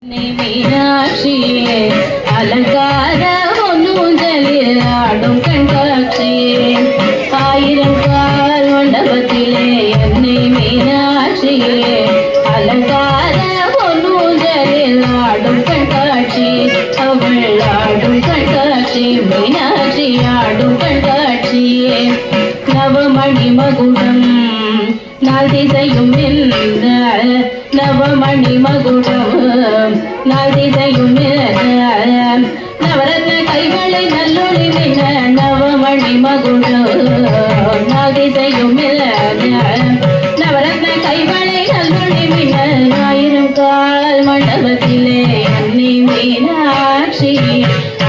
மீனாட்சியே அலங்கார ஒன்னூஞ்சலில் ஆடும் கண்காட்சியே ஆயிரம் கால் மண்டபத்திலே என்னை மீனாட்சியே அலங்கார ஒன்னூஞ்சலில் ஆடும் கண்காட்சி அவள் ஆடும் கண்காட்சி மீனாட்சி ஆடும் கண்காட்சியே நவமணி மகுடம் நாள் திசையும் நவமணி மகுடம் நாள் திசையும் நவரத்ன கைவளை நல்லொளி மின்ன நவமணி மகுடம் நாள் திசையும் நவரத்ன கைவளை நல்லொளி மின்ன ஆயிரம் கால் மண்டபத்திலே அன்னை மீனாட்சி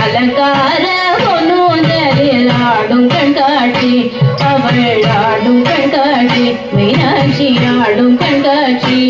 அலங்கார ஒன்னூஞ்சலில் ஆடும் கண்காட்சி அவள் ஆடும் கண்காட்சி மீனாட்சி ஆடும் கண்காட்சி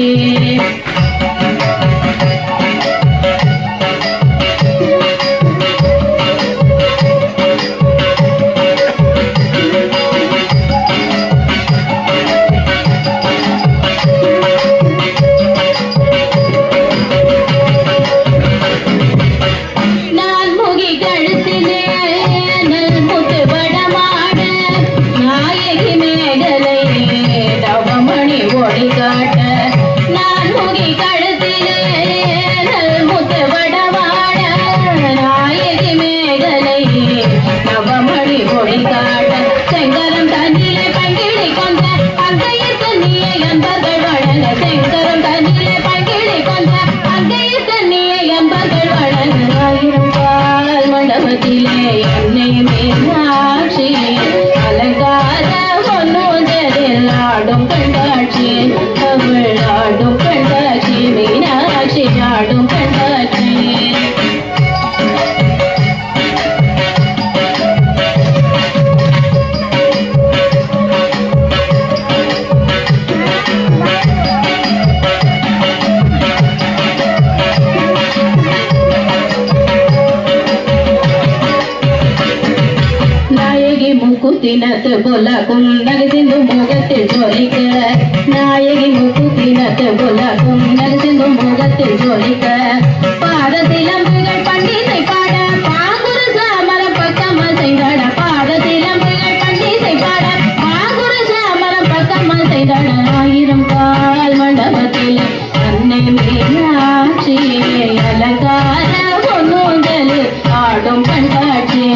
என்னை மீனாட்சி அலங்கார ஒன்னூஞ்சலில் ஆடும் கண்காட்சி அவள் ஆடும் கண்காட்சி மீனாட்சி ஆடும் கண்காட்சி முக்குத்தினத்து பொல்லாக்கும் நகசிந்து முகத்தில் ஜோலிக்க நாயகி முக்குத்தினத்து பொல்லாக்கும் நகசிந்து முகத்தில் ஜோலிக்க பாத சிலம்புகள் பண்டிசை பாட பாங்குரு சாமரம் பக்கம் செய்தாட பாத சிலம்புகள் பண்டிசை பாட பாங்குரு சாமரம் பக்கம் செய்தாட ஆயிரம் கால் மண்டபத்தில் அன்னை மீனாட்சி அலங்கார ஒன்னூஞ்சலில் ஆடும் கண்காட்சி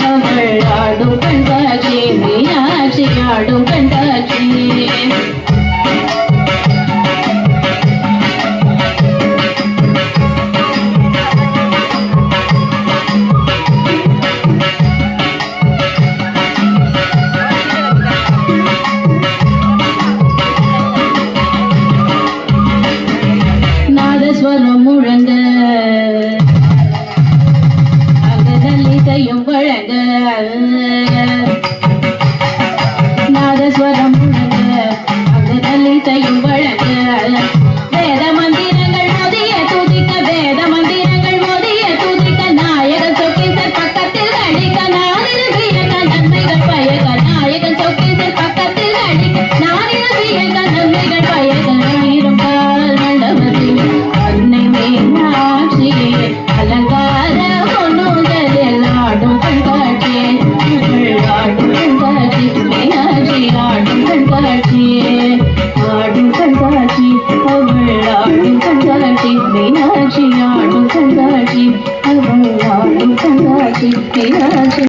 அவள் ஆடும் கண்காட்சி மீனாட்சி ஆடும் கண்காட்சி நாதஸ்வரம் முழங்க அங்கதல்லிசையும் வழங்க நாதஸ்வரம் முழங்க அங்கதல்லிசையும் வழங்க வேத மந்திரங்கள் மோதிய துதிக்க வேத மந்திரங்கள் மோதிய துதிக்க நாயகன் சொக்கேசர் பக்கத்தில் அடிக்க நானில் வியக்க நன்மைகள் பயக்க நாயகன் சொக்கேசர் பக்கத்தில் அடிக்க நானில் வியக்க நன்மைகள் பயக்க ஆயிரம் கால் மண்டபத்தில் அன்னை மீனாட்சி அலங்கார ஒன்னூஞ்சலில் ஆடும் கண்காட்சி ஆடும் கண்காட்சி மீனாட்சி ஆடும் கண்காட்சி ஆடும் கண்காட்சி அவள் ஆடும் கண்காட்சி மீனாட்சி ஆடும் கண்காட்சி அவள் ஆடும் கண்காட்சி மீனாட்சி